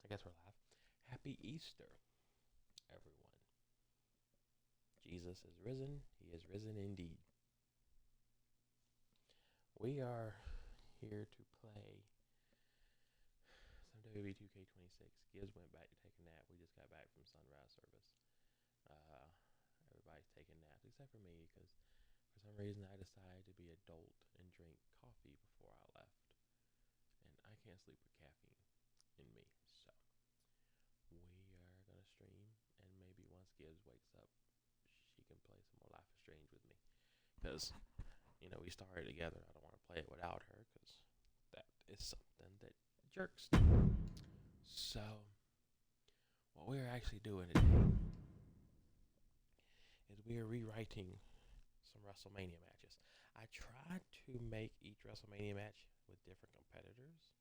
I guess we're live. Happy Easter, everyone. Jesus is risen. He is risen indeed. We are here to play some WWE 2k26. Gibbs went back to take a nap. We just got back from sunrise service. Everybody's taking naps except for me because for some reason I decided to be adult and drink coffee before I left. And I can't sleep with caffeine in me. So we are going to stream, and maybe once Gibbs wakes up, she can play some more Life is Strange with me. Because, you know, we started together. I don't want to play it without her because that is something that jerks do. So, what we're actually doing today is we are rewriting some Wrestlemania matches. I tried to make each Wrestlemania match with different competitors,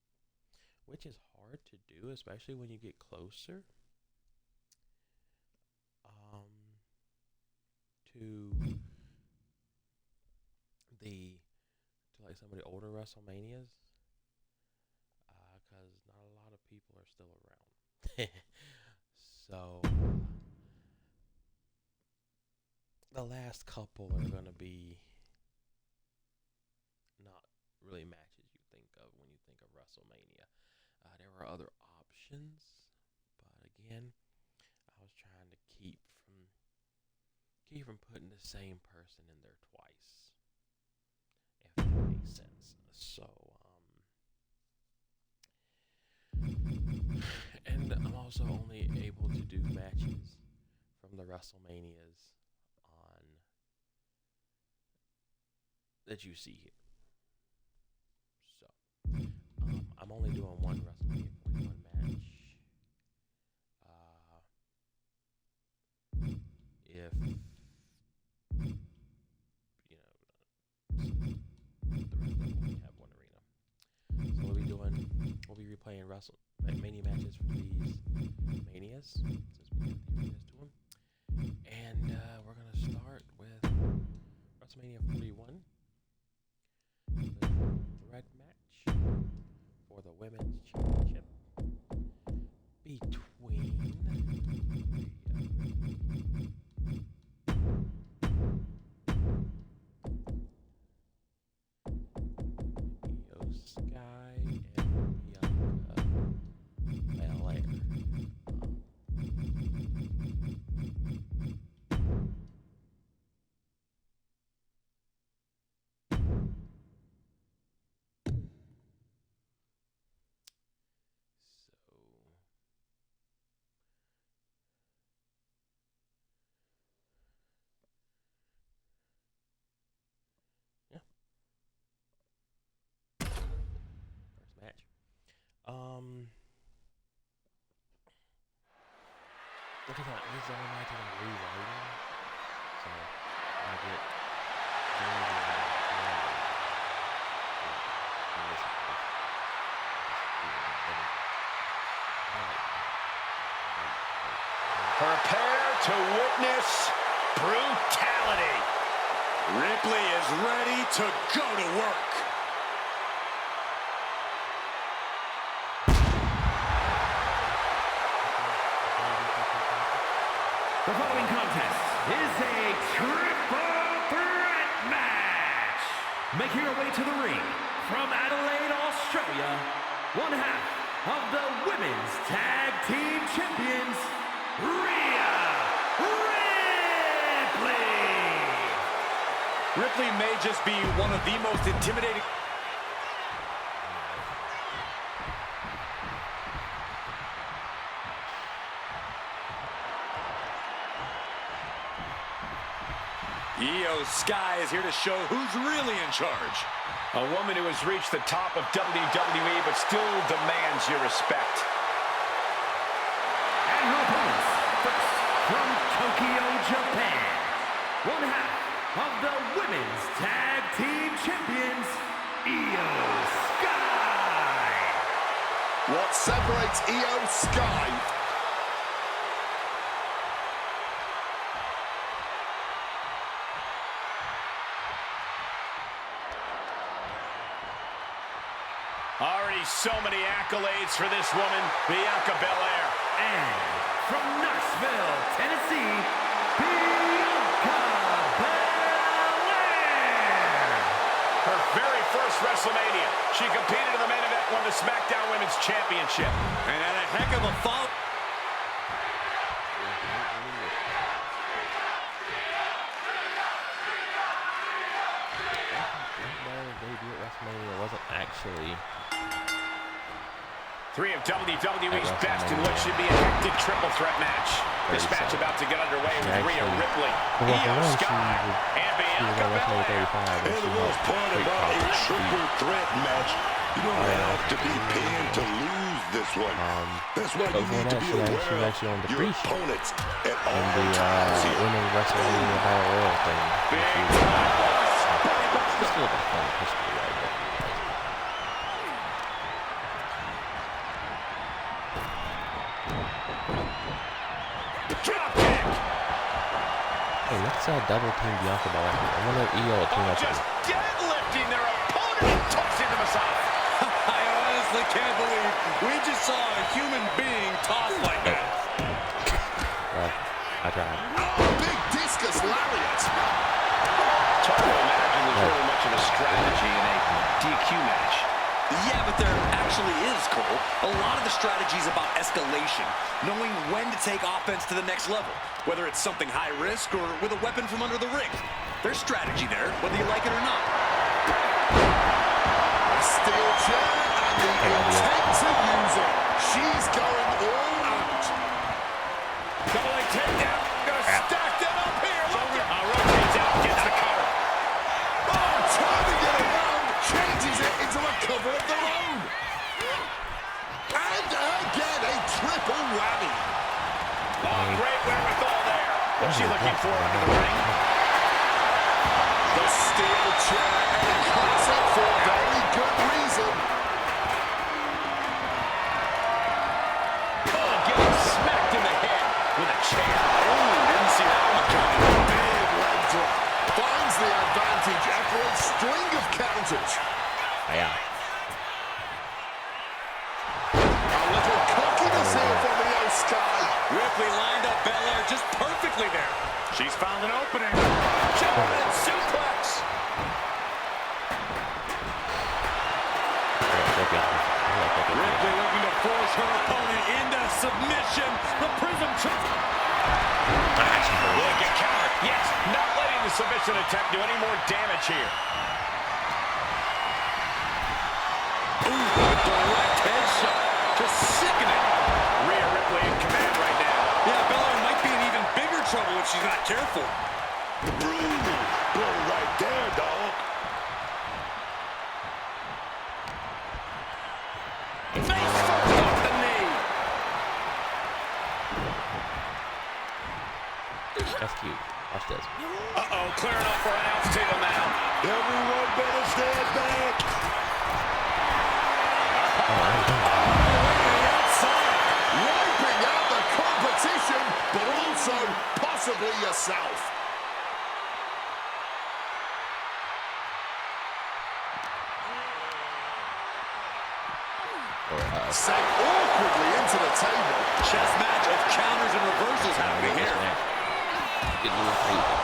which is hard to do, especially when you get closer to like some of the older WrestleManias, because not a lot of people are still around. So the last couple are gonna be not really matches you think of when you think of WrestleMania. There were other options, but again, I was trying to keep from putting the same person in there twice, if that makes sense. So, and I'm also only able to do matches from the WrestleManias on that you see here. So, I'm only doing one WrestleMania 41 match. If you know, the rest of them only have one arena. So we'll be replaying WrestleMania matches for these manias, since we got the arenas to them. And we're gonna start with WrestleMania 41, the red match for the women's championship between Io Sky and Bianca Belair. First match. This is automatically rewriting, so I get Prepare to witness brutality. Ripley is ready to go to work. The following contest is a triple threat match. Making her way to the ring from Adelaide, Australia, one half of the Women's Tag Team Champions, Rhea Ripley. Ripley may just be one of the most intimidating. Io Sky is here to show who's really in charge. A woman who has reached the top of WWE but still demands your respect. And her opponents, first from Tokyo, Japan, one half of the Women's Tag Team Champions, Io Sky. What separates Io Sky Already so many accolades for this woman, Bianca Belair. And from Knoxville, Tennessee, Bianca Belair. Her very first WrestleMania. She competed in the main event, won the SmackDown Women's Championship. And had a heck of a follow. Debut at WrestleMania wasn't actually 3 of WWE's best in what should be a hectic triple threat match. This match about to get underway with Rhea Ripley, Io Sky, and Bianca Belair. And the worst part about a triple threat match, you don't have to be pinned to lose this one. That's why you need to be aware of your opponents at all times here. winning WrestleMania Battle Royal thing. Just a little bit fun history right there. Drop kick. Hey, let's double team Bianca Belair. I wonder if Io will team up Just with deadlifting their opponent and tossing them aside. I honestly can't believe we just saw a human being tossed like that. Well, I tried. Big discus lariat. It's hard to imagine there's really much of a strategy in a DQ match. Yeah, but there actually is, Cole. A lot of the strategy is about escalation, knowing when to take offense to the next level, whether it's something high risk or with a weapon from under the ring. There's strategy there, whether you like it or not. Steel chair and the intent to use it. She's going all out. Double leg takedown. Gonna stack that up here. Look at rotates out, gets the cover. Oh, turning it around, changes it into a cover of their own. And again, a triple whammy. Oh, great wherewithal there. What's she looking for under the ring? The steel chair, a classic for very good reason. Oh, getting smacked in the head with a chair. Oh, didn't see that one coming. Big leg drop. Finds the advantage after a string of counters. Yeah. A little cockiness here from Io Sky. Ripley lined up Belair just perfectly there. She's found an opening. German suplex. Ripley looking to force her opponent into submission. The Prism trip. Look at counter. Yes, not letting the submission attempt do any more damage here. Ooh, direct headshot. Just sickening. Rhea Ripley in command right now. Yeah, Belair might be in even bigger trouble if she's not careful. Brutal blow right there, dog. Face first off the knee. That's cute. Watch this. Uh-oh, clearing off for announce table now. Everyone better stand back. Wiping out the competition, but also possibly yourself. Sent awkwardly into the table. Chess match of counters and reversals happening here. Get a little crazy.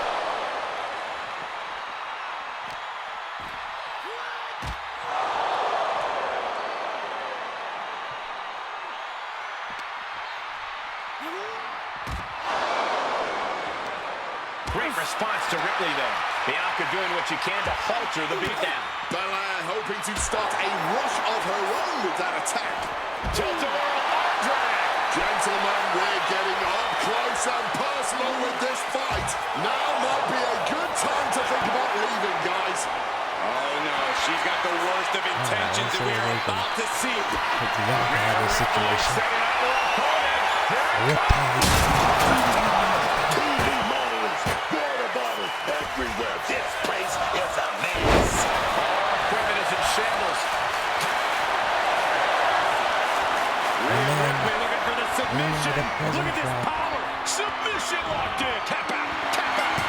Great response to Ripley there. Bianca doing what she can to halter the beatdown. Belair hoping to start a rush of her own with that attack. Tilt-a-whirl arm drag. Gentlemen, we're getting up close and personal with this fight. Now might be a good time to think about leaving, guys. Oh no, she's got the worst of intentions that we are about to see. Take the young out of this situation. Setting up her opponent. TV monitors, water bottles everywhere. This place is a mess. Equipment is in shambles. Ripley looking for the submission. Look at this power. Submission locked in. Tap out. Tap out.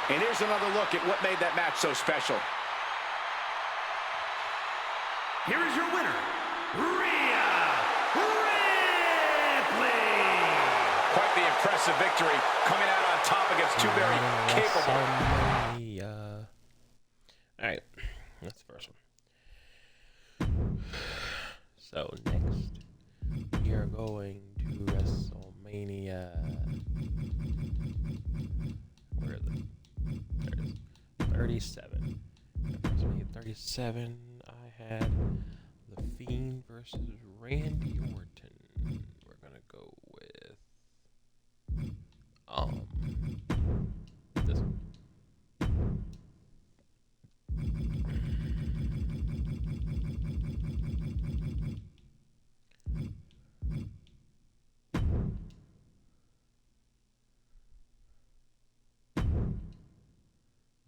And And here's another look at what made that match so special. Here is your winner, Rhea Ripley. Quite the impressive victory, coming out on top against two very capable. All right, that's the first one. So next, we are going to WrestleMania. Where is it? There it is. 37. WrestleMania 37. I had The Fiend versus Randy Orton. We're gonna go with this one.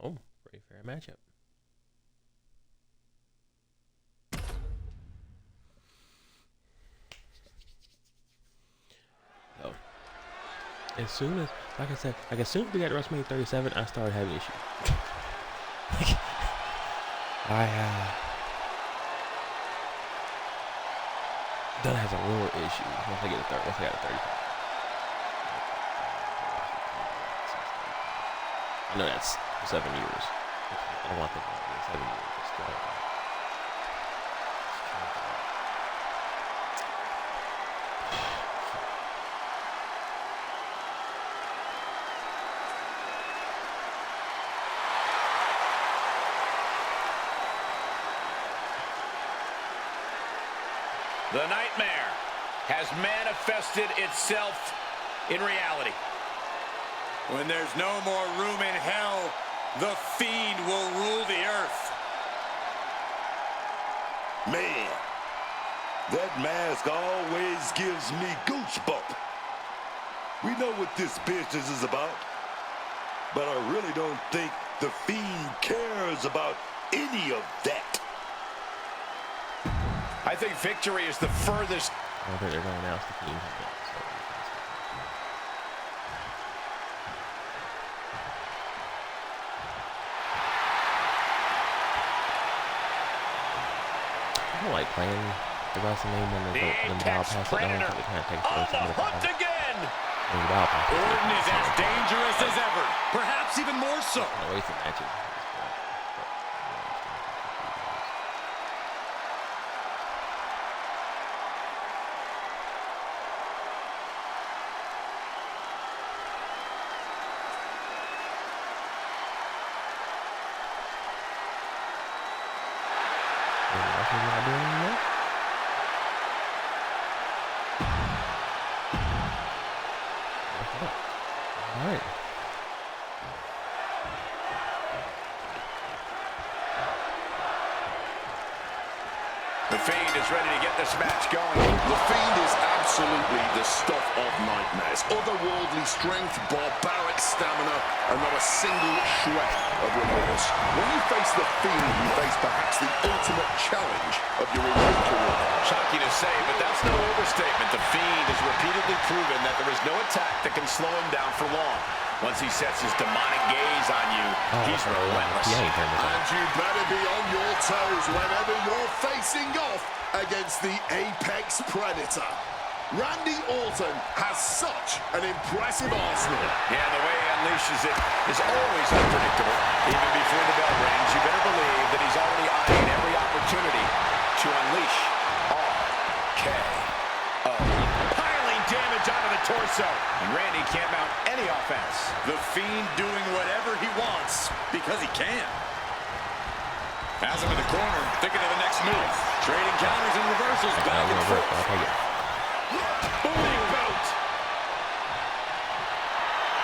Oh, pretty fair matchup. So, as soon as, like I said, as soon as we got to WrestleMania 37, I started having issues. Done has a little issue once I get to 30. Once I got to 35. I know that's 7 years. I don't want to think about it. 7 years. But still. The nightmare has manifested itself in reality. When there's no more room in hell, the Fiend will rule the earth. Man, that mask always gives me goosebumps. We know what this business is about, but I really don't think the Fiend cares about any of that. I think victory is the furthest. I don't think they're going to announce the Fiend. I don't like playing the WrestleMania when the Battle Pass it on, because it kind of takes away some of the hunt time. again. Orton is as dangerous as ever, perhaps even more so. Wasted matches. Not doing anymore. All right. The Fiend is ready to get this match going. The Fiend is absolutely the stuff of nightmares. Otherworldly strength, barbaric stamina, and not a single shred of remorse. When you face the Fiend, you face perhaps the ultimate challenge of your entire career. Shocking to say, but that's no overstatement. The Fiend has repeatedly proven that there is no attack that can slow him down for long. Once he sets his demonic gaze on you, he's relentless. And you better be on your toes whenever you're facing off against the Apex Predator. Randy Orton has such an impressive arsenal. Yeah, the way he unleashes it is always unpredictable. Even before the bell rings, you better believe that he's already eyeing every opportunity to unleash RKO. Piling damage onto the torso, and Randy can't mount any offense. The Fiend doing whatever he wants because he can. Has him in the corner, thinking of the next move. Trading counters and reversals back and forth. Booting boot.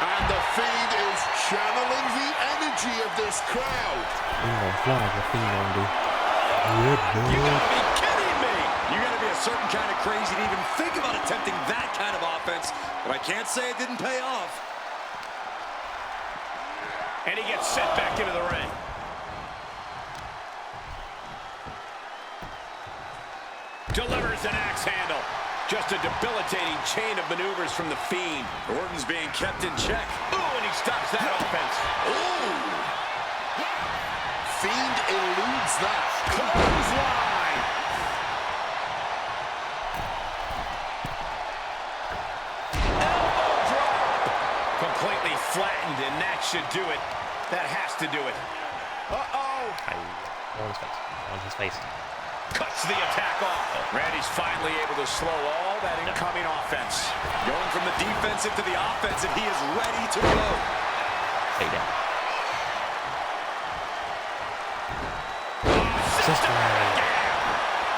And the Fiend is channeling the energy of this crowd. You gotta be kidding me! You gotta be a certain kind of crazy to even think about attempting that kind of offense, but I can't say it didn't pay off. And he gets sent back into the ring. Delivers an axe handle. Just a debilitating chain of maneuvers from the Fiend. Orton's being kept in check. Ooh, and he he stops that offense. Ooh. Fiend eludes that. Clothesline. Elbow drop. Completely flattened, and that should do it. That has to do it. Uh-oh. On his face. Cuts the attack off. Randy's finally able to slow all that incoming offense. Going from the defensive to the offensive, he is ready to go. Stay down.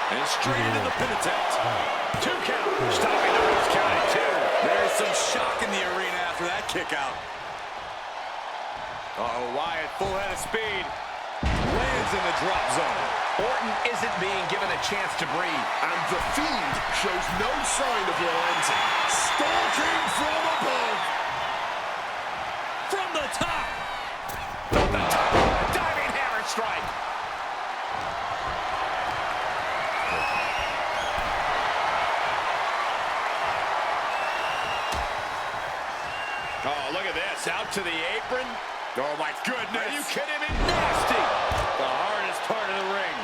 And straight into the pin attempt. 2 count. Stopping the Rose count at 2. There's some shock in the arena after that kick out. Uh-oh, Wyatt, full head of speed. Lands in the drop zone. Orton isn't being given a chance to breathe. And the Fiend shows no sign of relenting. Stalking from above. From the top. From the top. Diving hammer strike. Oh, look at this. Out to the apron. Oh, my goodness. Are you kidding me? Nasty. The hardest part of the ring.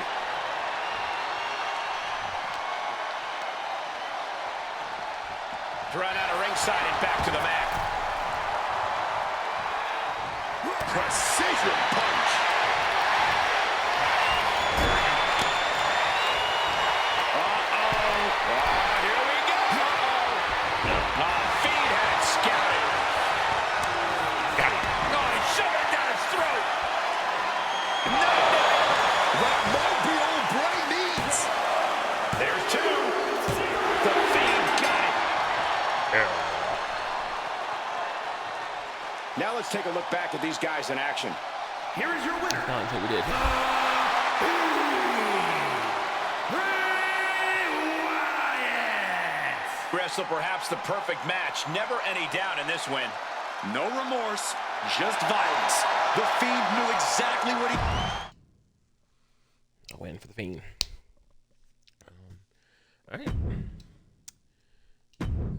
Drawn out of ringside and back to the mat. Precision punch. Uh-oh. Here we go. Uh-oh. Fiend had it scouted. Got it. Oh, he shoved it down his throat. No. That might be all Bray needs. There's 2. The Fiend got it. Now let's take a look back at these guys in action. Here is your winner. Not until we did. Wrestle perhaps the perfect match. Never any doubt in this win. No remorse, just violence. The Fiend knew exactly what he... A win for the Fiend. Alright.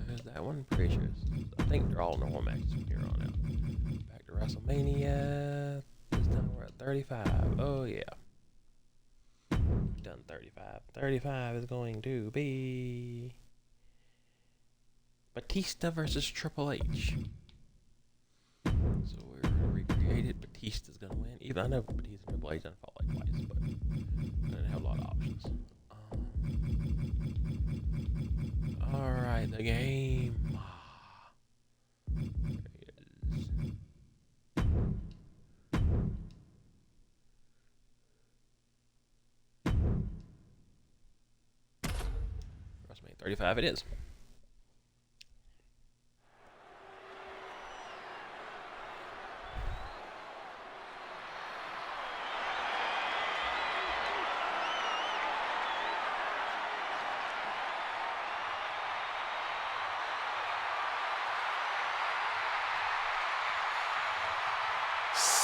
There's that one. Pretty sure. I think they're all normal matches from here on out. Back to Wrestlemania. This time we're at 35. Oh, yeah. We've done 35. 35 is going to be Batista versus Triple H. So we're going to recreate it. Batista's going to win. Even I know Batista and Triple H done fought like twice, but I didn't have a lot of options. Alright, the game. There it is. WrestleMania 35 it is.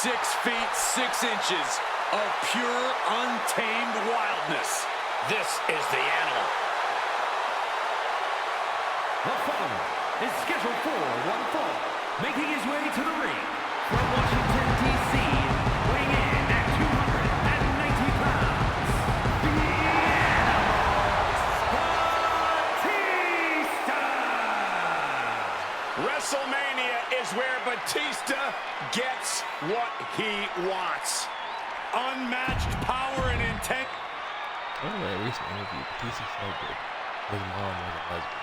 .6 feet 6 inches of pure, untamed wildness. This is the animal. The following is scheduled for one fall, making his way to the ring from Washington, D.C., weighing in at 290 pounds, the Animal, Batista! WrestleMania is where Batista gets what he wants. Unmatched power and intent. I remember a recent interview. Batista said that his mom was a lesbian.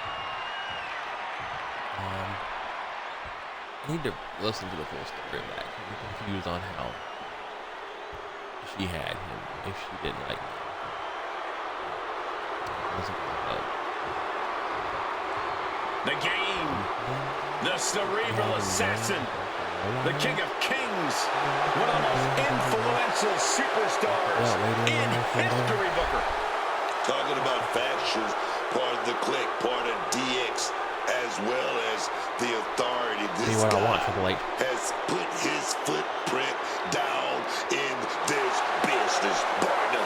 I need to listen to the full story of that. I'm confused on how she had him if she didn't like him. The game. The cerebral assassin. The king of kings. One of the most influential superstars in history, Booker. Talking about factions, part of the clique, part of DX, as well as the authority. This guy has put his footprint down in this business, partner.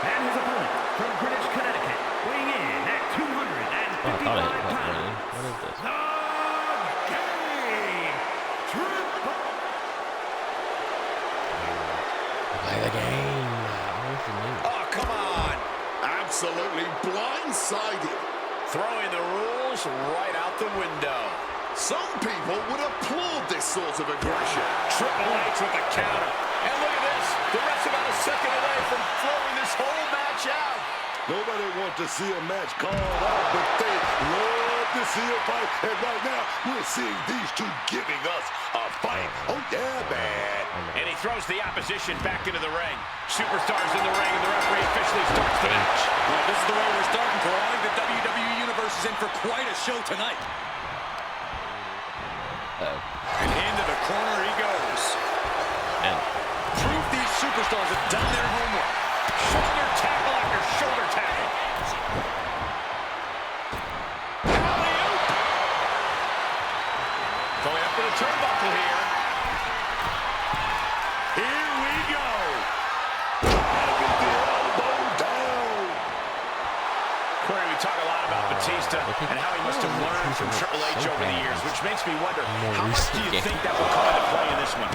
And his opponent from Greenwich, Connecticut, weighing in at 255 pounds. What is this? The Game! absolutely blindsided. Throwing the rules right out the window. Some people would applaud this sort of aggression. Triple H with the counter. And look at this. The ref's about a second away from throwing this whole match out. Nobody wants to see a match called out, but they love to see a fight. And right now, we're seeing these two giving us a fight. Oh, yeah, man. And he throws the opposition back into the ring. Superstars in the ring, and the referee officially starts the match. Well, this is the way we're starting, Cole. I think the WWE Universe is in for quite a show tonight. And into the corner he goes. And Proof these superstars have done their homework. Shoulder tackle after shoulder tackle. Alley-oop. Going up for the turnbuckle here. Here we go. With the elbow down. Corey, we talk a lot about Batista and how he must have learned from Triple H over the years, which makes me wonder, how much do you think that will come into play in this one?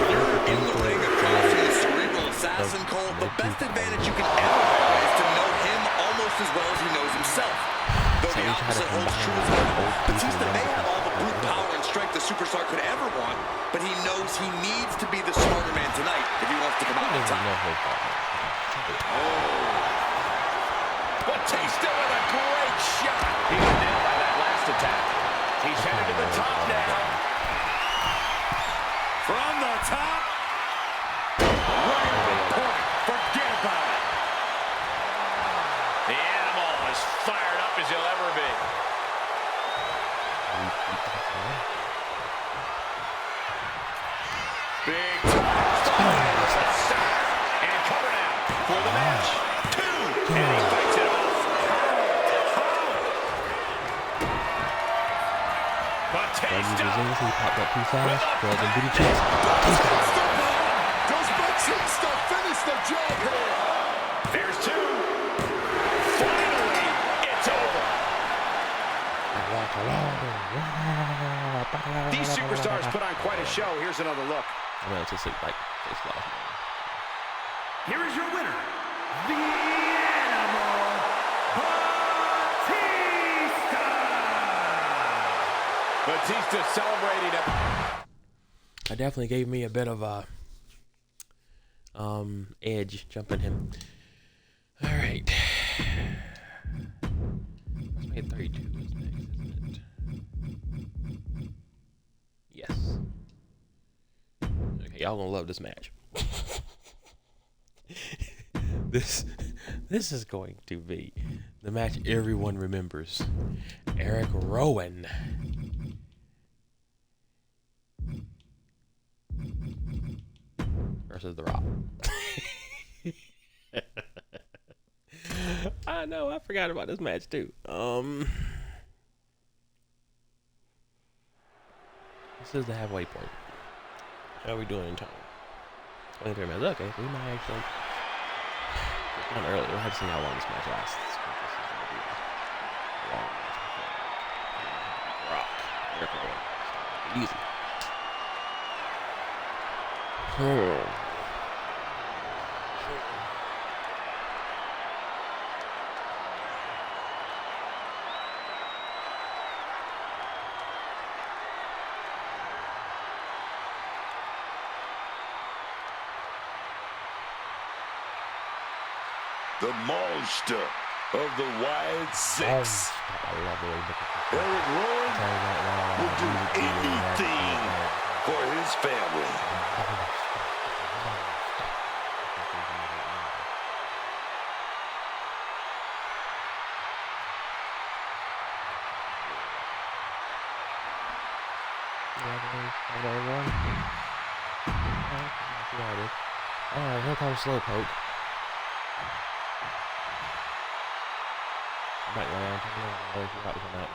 You're in the ring across from the cerebral assassin, Cole. The best advantage you can ever have is to know him almost as well as he knows himself. Though the opposite holds true as well. Batista may have all the brute power and strength a superstar could ever want, but he knows he needs to be the smarter man tonight if he wants to come out on top. Batista with a great shot. He was nailed by that last attack. He's headed to the top now. From the top. Right on the point. Forget about it. The animal as fired up as he'll ever be. Big time. And cover now for the match. 2. And he fights it off. Batista. He popped up too fast. Grab the booty chest. Does Batista finish the job here? There's 2. Finally, it's over. These superstars put on quite a show. Here's another look. I mean, it's just like it's lost. Here is your winner, the Animal, Batista! Batista celebrating it. I definitely gave me a bit of a edge jumping him. All right. WrestleMania 32 is next, isn't it? Yes. Okay, y'all gonna love this match. This is going to be the match everyone remembers. Eric Rowan versus The Rock. I know, I forgot about this match too. This is the halfway point. How are we doing in time? 23 minutes. Okay, we might actually get done early. We'll have to see how long this match lasts. This is going to be a long match. Rock. Eric Rowan. Easy. The monster of the wide six. Eric Rowan would do anything for his family. Alright, here comes Slowpoke. I might land. I don't know if you're out or not.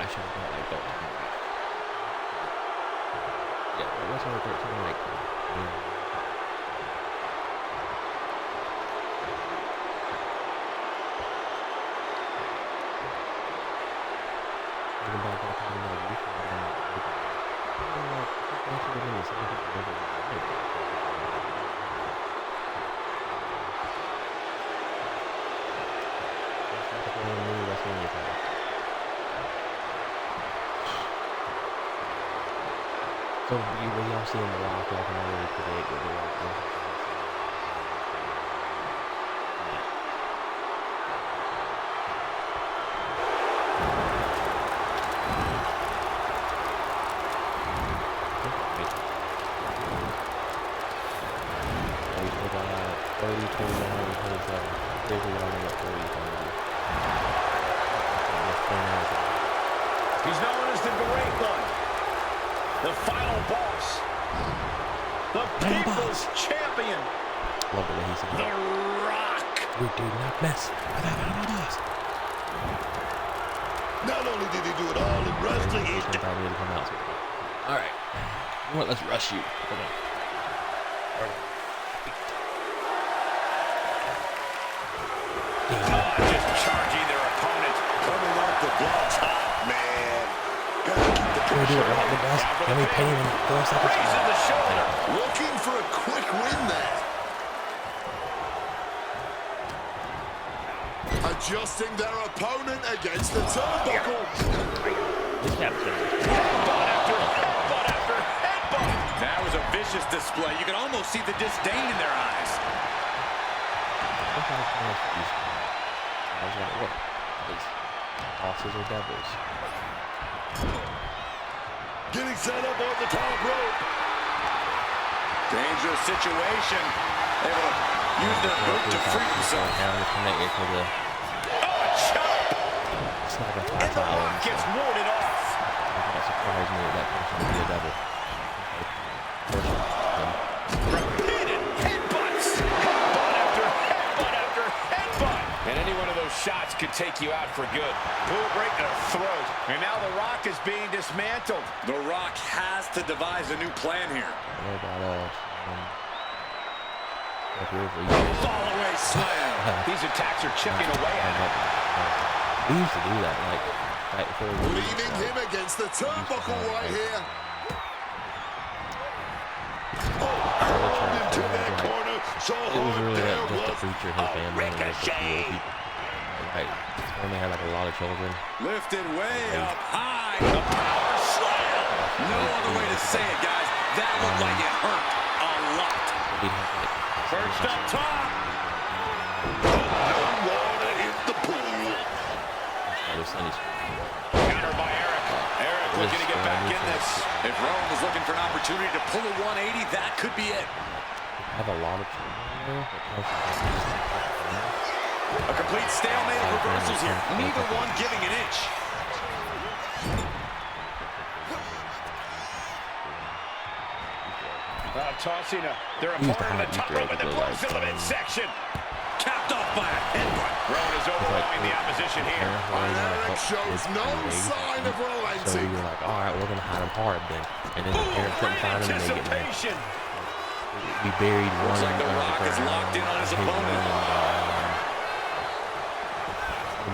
I should have got like that. Yeah, it wasn't like 13 like. So what y'all see in the Rock, y'all can already predict what the Rock is. He's known as the Great One, the final boss, the People's Champion, Love the way he said The Rock. Dude, not mess. Not only did he do it all in wrestling, he did. Alright. You know what? Let's rush you. Hold on. Just charging their opponent. Coming off the blocks hot, man. Gotta keep the Can we do it right with us? Can we pay him in 4 seconds? Raising the shoulder. Looking for a quick win there. Adjusting their opponent against the turnbuckle. This captain. Headbutt after headbutt after headbutt. That was a vicious display. You can almost see the disdain in their eyes. How's that work? Because bosses are devils. Getting set up on the top rope. Dangerous situation. Able to use their boot to free themselves. Down to connect it to the. Oh, a chop. It's not a And the Rock gets warded off. That surprised me that person would be a devil. Repeated headbutts. Headbutt after headbutt after headbutt. And any one of those shots could take you out for good. Boot right to the throat. And now the Rock is being dismantled. The Rock has to devise a new plan here. What about us? Fall-away slam. These attacks are chipping away at him. We used to do that, like, right before we Leaving him against the turnbuckle right here. Into that corner. So it was really there just the was preacher and his family and like the few people. Like, when they had like a lot of children. Lifted way up high. The power slam. No other way to say it, guys. That looked like it hurt a lot. Perched up top. no water in the pool. Counter by Eric. Eric looking to get back in this. If Rome was looking for an opportunity to pull a 180, that could be it. I have a lot of children. A complete stalemate of reversals here. Neither one giving an inch. Tossing their opponent in the top rope and then blows to the midsection. Capped off by a headbutt. Rowan is overwhelming the opposition here. Eric shows no sign of So relenting. we were like, all right, we're going to hide him hard then. And then the parents couldn't find him and they get mad. Anticipation. We buried one. Looks like the Rock is locked in on his opponent.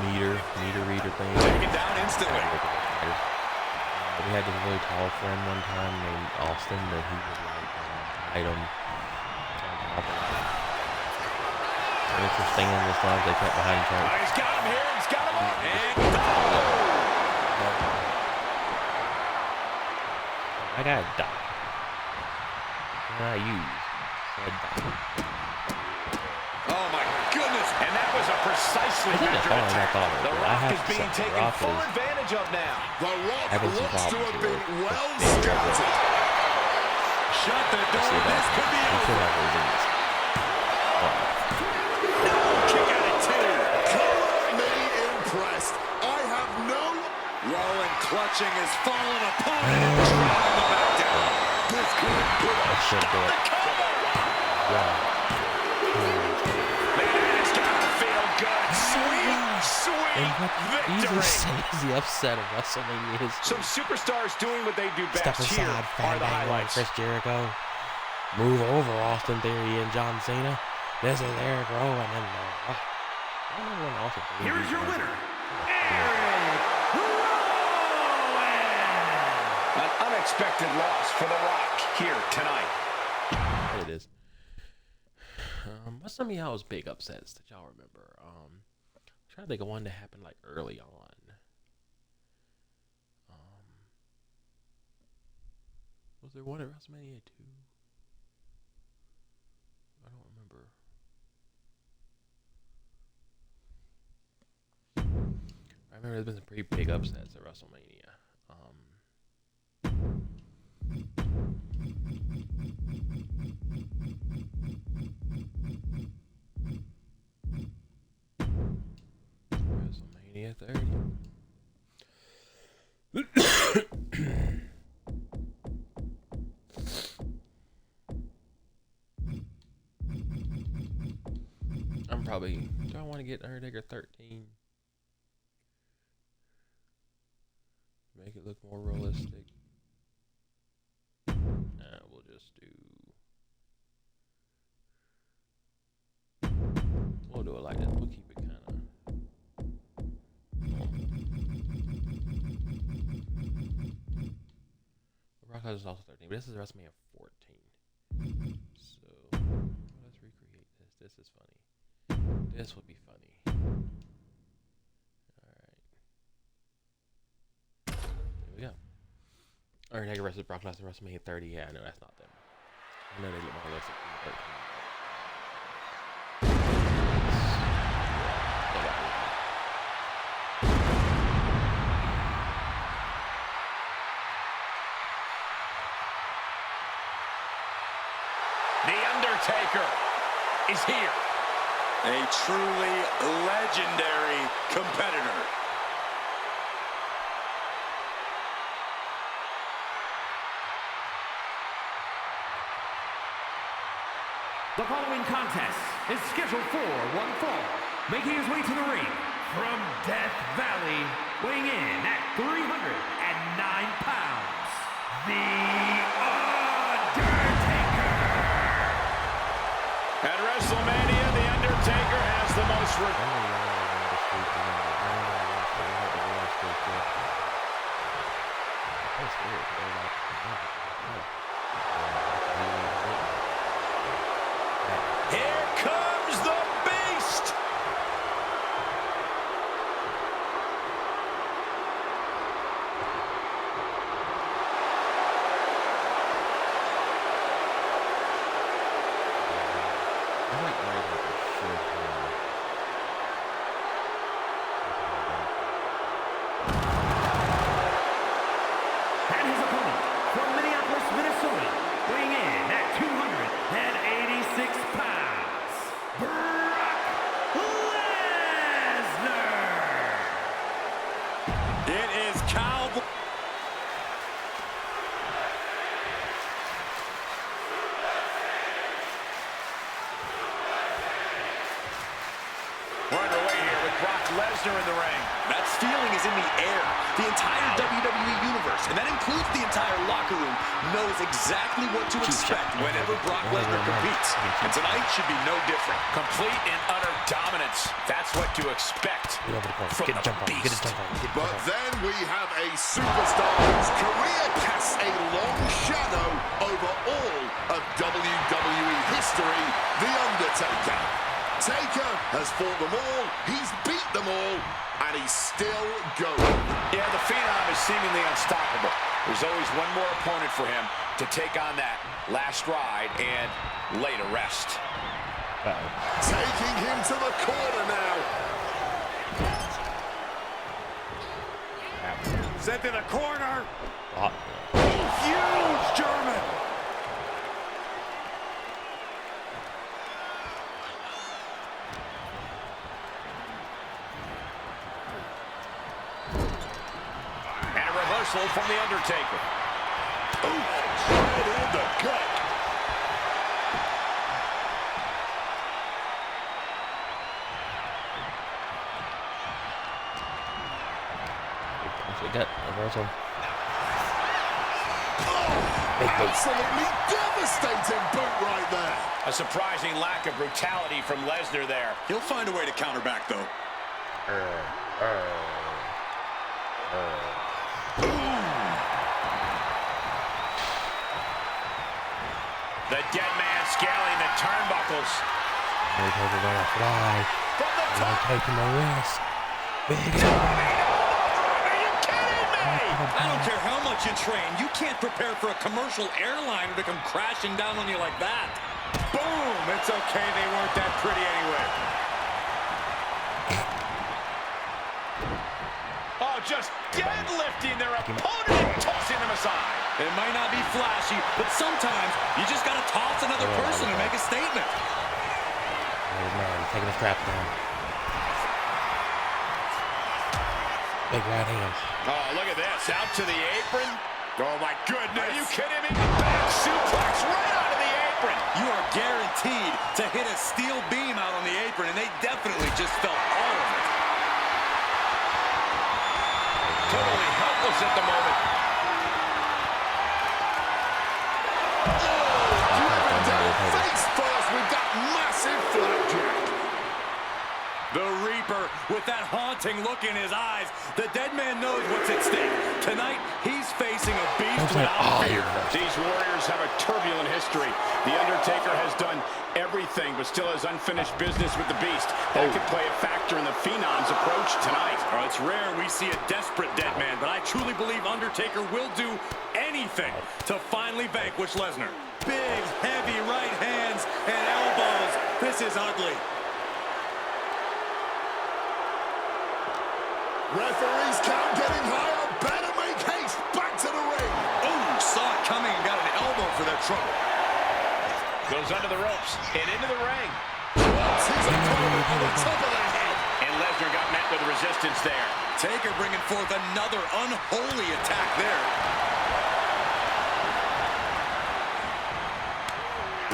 Meter reader thing. Taken down instantly. We had this really tall friend one time named Austin that he would like hide him on top of furniture stands and stuff. They kept behind each other. He's got him here. He's got him on. And I gotta die. Can I use? Said die. oh my goodness. And that was a precisely I think that's measured all I attack. thought of. The I Rock have is to being say, The taken Rock full is advantage of now. The Rock having some looks to problems have here. been well They struggle. scouted. Shut the door. See that? This could be We over. should have reasons. Kick out at two. Color me impressed. I have no. Rowan clutching his fallen opponent and driving him back down. This could put I us. should do it. Cover. Yeah. Man, it's gotta feel good. Sweet, sweet Easy, victory. easy upset of WrestleMania is Some superstars doing what they do step best. Here aside, are the Fandango and highlights. Chris Jericho. Move over, Austin Theory and John Cena. This is Eric Rowan and The Rock. I don't know when Austin Theory Here is beat your Rowan. winner, Eric Rowan. unexpected loss for The Rock here tonight. It is. What's some of y'all's big upsets that y'all remember? I'm trying to think of one that happened like early on. Was there one at WrestleMania 2? I don't remember. I remember there's been some pretty big upsets at WrestleMania. WrestleMania 30. Do I want to get Undertaker 13? Make it look more realistic. We'll just do. We'll do it like this. We'll keep it kind of. Rock is also 13, but this is WrestleMania 14. So let's recreate this. This is funny. This would be funny. Alright. Here we go. Undertaker versus Brock Lesnar WrestleMania 30. Yeah, I know that's not them. I know they look more realistic than 13. The Undertaker is here. A truly legendary competitor. The following contest is scheduled for one fall. Making his way to the ring from Death Valley, weighing in at 309 pounds, The Undertaker. At WrestleMania, The Undertaker has the most... Here comes the Beast! And his opponent from Minneapolis, Minnesota, weighing in at 286 pounds, Brock Lesnar. It is Cowboy. We're underway here with Brock Lesnar in the ring. That feeling is in the air. The entire WWE Universe, and that includes the entire locker room, knows exactly what to expect whenever Brock Lesnar competes. And tonight should be no different. Complete and utter dominance. That's what to expect from the Beast. But then we have a superstar whose career casts a long shadow over all of WWE history, The Undertaker. Taker has fought them all, he's beat them all, and he's still going. Yeah, the Phenom is seemingly unstoppable. There's always one more opponent for him to take on that last ride and lay to rest. Taking him to the corner now. Sent in a corner. Huge German. From The Undertaker. Oh, right in the gut. Absolutely devastating boot right there. A surprising lack of brutality from Lesnar there. He'll find a way to counter back, though. the turnbuckles. Undertaker gonna fly. From the I'm top. taking the risk. Big Are you kidding me? I don't care how much you train. You can't prepare for a commercial airliner to come crashing down on you like that. Boom! It's okay, they weren't that pretty anyway. Oh, just deadlifting their opponent and tossing them aside. It might not be flashy, but sometimes you just got to toss another person to make a statement. Oh man, taking the strap down. Big right hand. Oh, look at this. Out to the apron. Oh, my goodness. Are you kidding me? Back suplex right onto the apron. You are guaranteed to hit a steel beam out on the apron, and they definitely just felt all of it. Totally helpless at the moment. Dropping down face first with that massive flapjack. The Reaper with that haunting look in his eyes. The dead man knows what's at stake. Tonight, he's facing a beast without fear. These Warriors have a turbulent history. The Undertaker has done everything, but still has unfinished business with the Beast. That could play a factor in the Phenom's approach tonight. Oh, it's rare we see a desperate dead man, but I truly believe Undertaker will do anything to finally vanquish Lesnar. Big, heavy right hands and elbows. This is ugly. Referee's count getting higher. Better make haste. Back to the ring. Ooh, saw it coming and got an elbow for that trouble. Goes under the ropes and into the ring. Drops his opponent on the top of the head. And Lesnar got met with resistance there. Taker bringing forth another unholy attack there.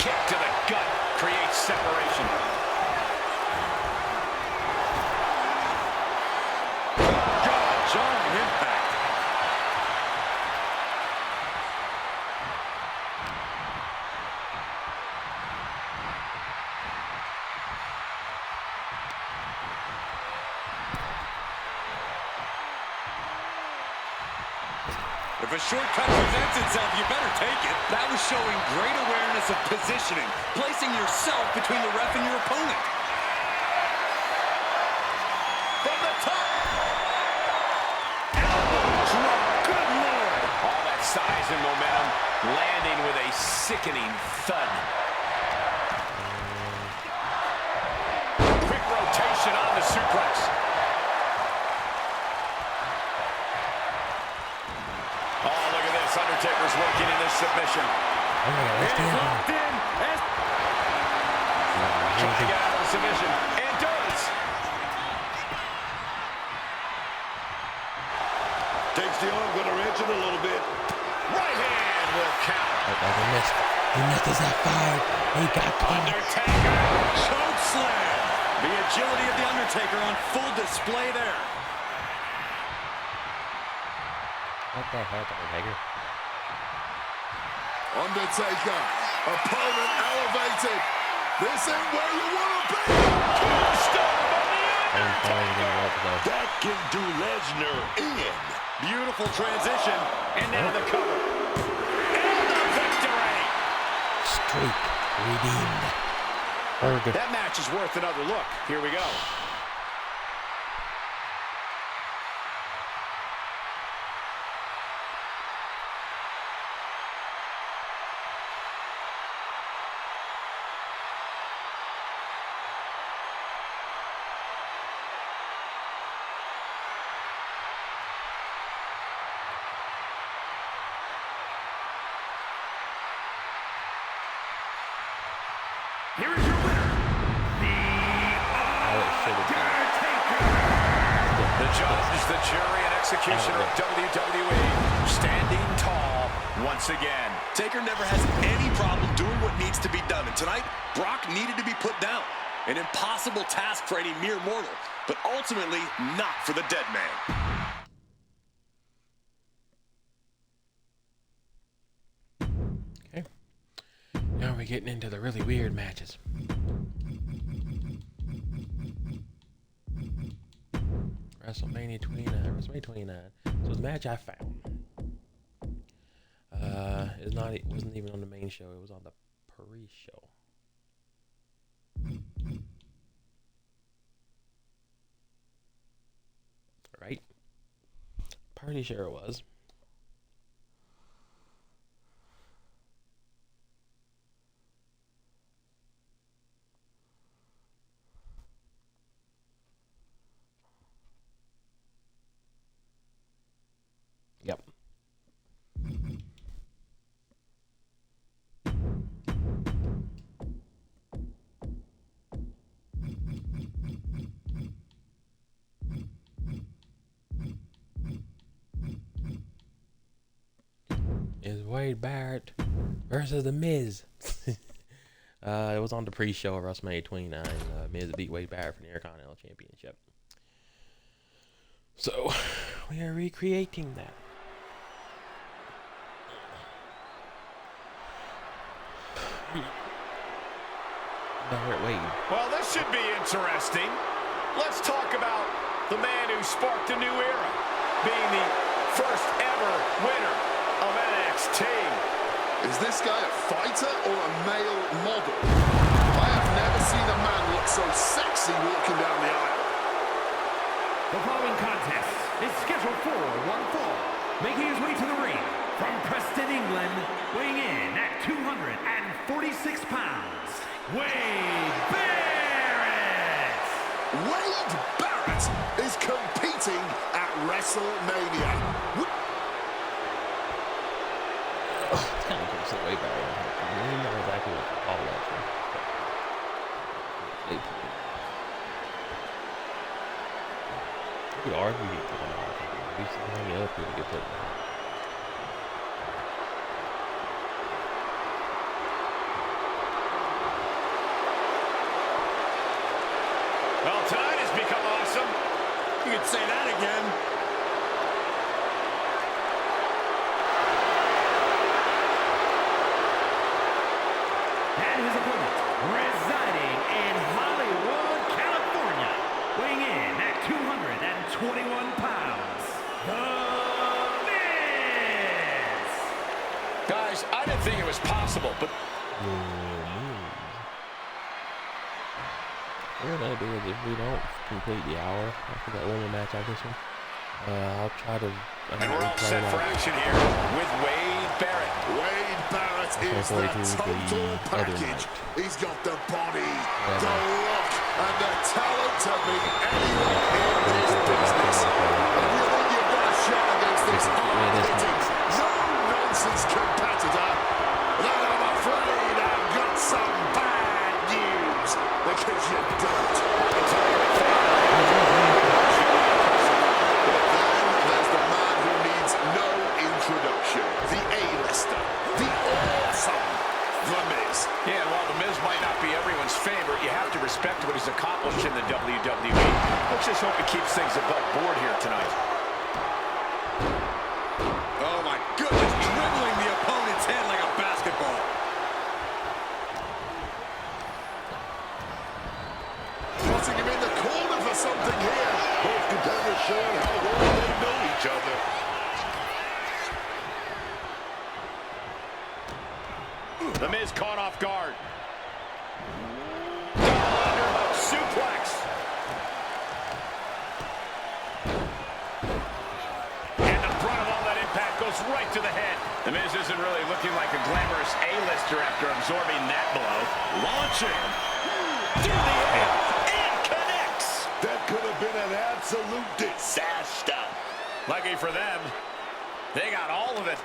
Kick to the gut creates separation. Jarring impact. If a shortcut presents itself, you better take it. That was showing great awareness of positioning, placing yourself between the ref and your opponent. From the top. Elbow drop. Good Lord. All that size and momentum landing with a sickening thud. Quick rotation on the suplex. Oh, look at this. Undertaker's working in this submission. Oh my God, let's do it. Locked in. Trying to get out of the submission. And does. Takes the arm, gonna wrench it a little bit. Right hand will count. Oh, he missed. He missed his F5. He got caught. Undertaker. Choke slam. The agility of the Undertaker on full display there. What the heck, Undertaker? Undertaker, opponent elevated. This ain't where you wanna be. That can do Lesnar in. Beautiful transition. And now the cover. And the victory. Streak redeemed. Burger. That match is worth another look. Here we go. Here is your winner, The Undertaker. The judge, the jury, and executioner of WWE standing tall once again. Taker never has any problem doing what needs to be done. And tonight, Brock needed to be put down. An impossible task for any mere mortal, but ultimately not for the dead man. Okay. Now we're getting into the really weird matches. WrestleMania 29. So the match I found it wasn't even on the main show. It was on the pre-show. right? Pretty sure it was. Yep. Is Wade Barrett versus The Miz. It was on the pre-show of WrestleMania 29. Miz beat Wade Barrett for the Intercontinental Championship. So, we are recreating that. Barrett Wade. Well, this should be interesting. Let's talk about the man who sparked a new era, being the first ever winner of NXT. Is this guy a fighter or a male model? I have never seen a man look so sexy walking down the aisle. The following contest is scheduled for one fall. Making his way to the ring from Preston, England, weighing in at 246 pounds, Wade Barrett! Wade Barrett is competing at WrestleMania. It's kind of cool to say Wade Barrett. I don't know exactly what to call that for. You could argue he took him out. At least how many other people get put in there. Well, tonight has become awesome. You could say that again. And his opponent, residing in Hollywood, California, weighing in at 221 pounds, The Miz! Guys, I didn't think it was possible, but What we're gonna do is if we don't complete the hour after that limit match out this one, I'll try to. and we're all set for action here with Wade Barrett. Wade Barrett is the total package. He's got the body, the look, and the talent to beat anyone in this business. And you think you've got a shot against this hard-hitting, no-nonsense competitor? Then I'm afraid I've got some bad news, because you don't. No introduction. The A-lister. The awesome. The Miz. Yeah, and while The Miz might not be everyone's favorite, you have to respect what he's accomplished in the WWE. Let's just hope he keeps things above board here tonight. Oh my goodness, dribbling the opponent's head like a basketball. Putting him in the corner for something here. Both competitors showing how well they know each other. The Miz caught off guard. Double suplex. And the brunt of all that impact goes right to the head. The Miz isn't really looking like a glamorous A-lister after absorbing that blow. Launching through the air and connects. That could have been an absolute disaster. Lucky for them, they got all of it.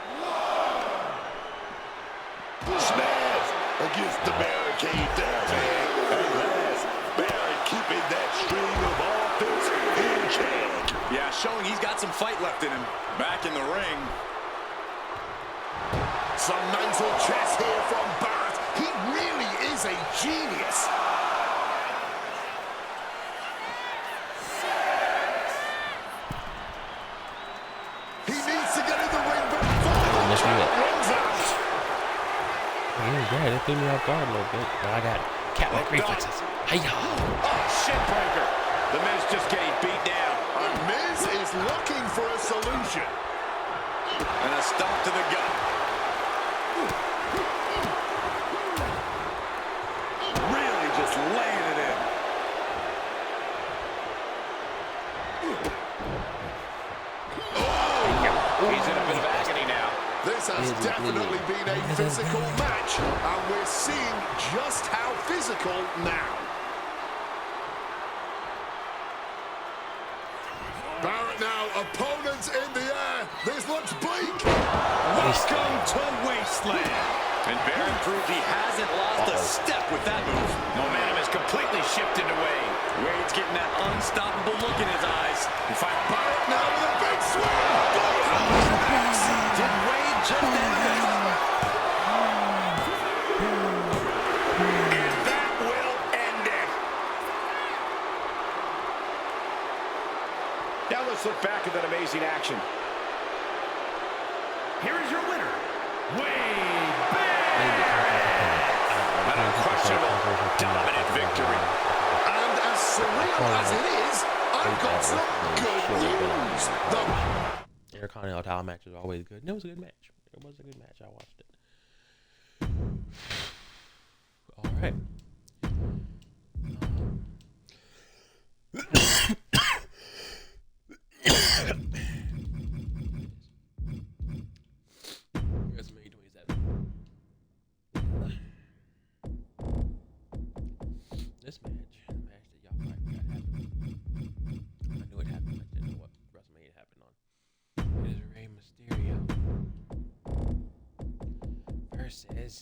Smash against the barricade there, man. At last, Barrett keeping that string of offense in check. Yeah, showing he's got some fight left in him. Back in the ring. Some mental chess here from Barrett. He really is a genius. He needs to get in the ring before the clock runs out. Yeah, it threw me off guard a little bit, but I got cat-like reflexes. Hi-ya! Oh, shit breaker. The Miz just getting beat down. And Miz is looking for a solution. And a stomp to the gut. Really just laying it in. He's in a bit of agony now. This has definitely been a physical match, and we're seeing just how physical now. Barrett now, opponents in the air. This looks bleak. Welcome to Wasteland. And Baron proved he hasn't lost a step with that move. Momentum has completely shifted away. Wade's getting that unstoppable look in his eyes. And finally, Barrett now with a big swing. did Wade just end this? And that will end it. Now let's look back at that amazing action. Here is your winner, Wade. An unquestionable, dominant victory. And as surreal as it is, I've got some good news. The Intercontinental title match is always good. And it was a good match. It was a good match. I watched it. All right. WrestleMania 27. This match, the match that y'all probably forgot happened. I knew it happened, but didn't know what WrestleMania happened on. It is Rey Mysterio versus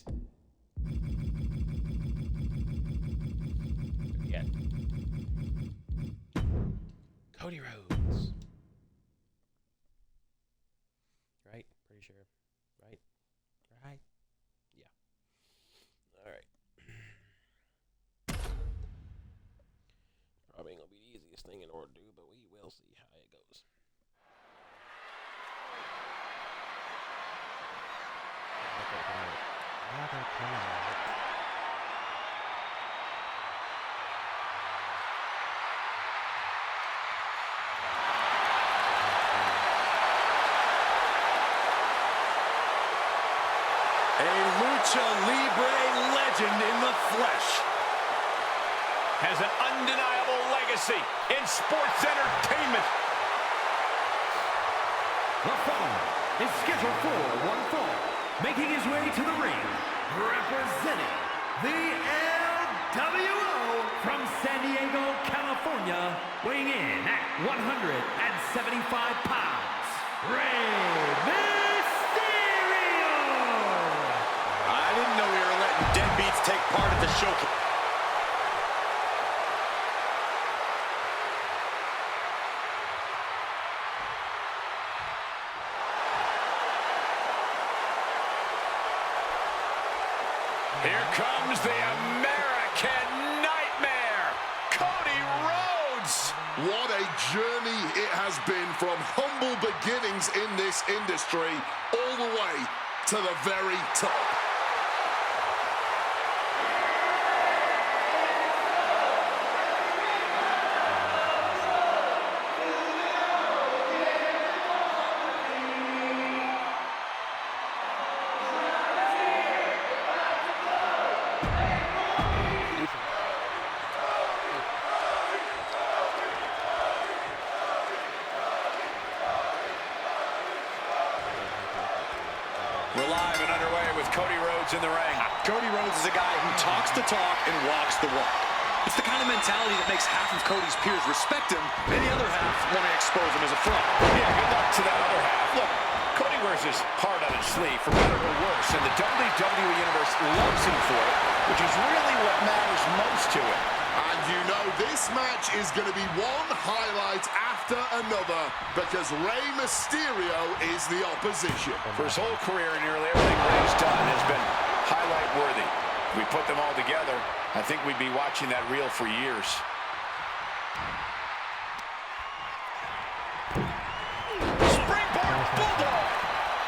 Cody Rhodes. Right? Pretty sure. Right? Right? Yeah. Alright. Probably ain't gonna be the easiest thing in order to do, but we will see how it goes. A Lucha Libre legend in the flesh. Has an undeniable legacy in sports entertainment. The following is scheduled for one fall, making his way to the ring, representing the LWO from San Diego, California, weighing in at 175 pounds, Rey Mysterio! I didn't know we were letting deadbeats take part at the showcase. Here comes the American Nightmare, Cody Rhodes. What a journey it has been from humble beginnings in this industry all the way to the very top. We're live and underway with Cody Rhodes in the ring. Cody Rhodes is a guy who talks the talk and walks the walk. It's the kind of mentality that makes half of Cody's peers respect him and the other half want to expose him as a fraud. Yeah, good luck to that other half. Look, Cody wears his heart on his sleeve, for better or worse, and the WWE Universe loves him for it, which is really what matters most to him. And you know this match is going to be one highlight after another because Rey Mysterio is the opposition. For his whole career, nearly everything Rey's done has been highlight worthy. If we put them all together, I think we'd be watching that reel for years. Springboard Bulldog!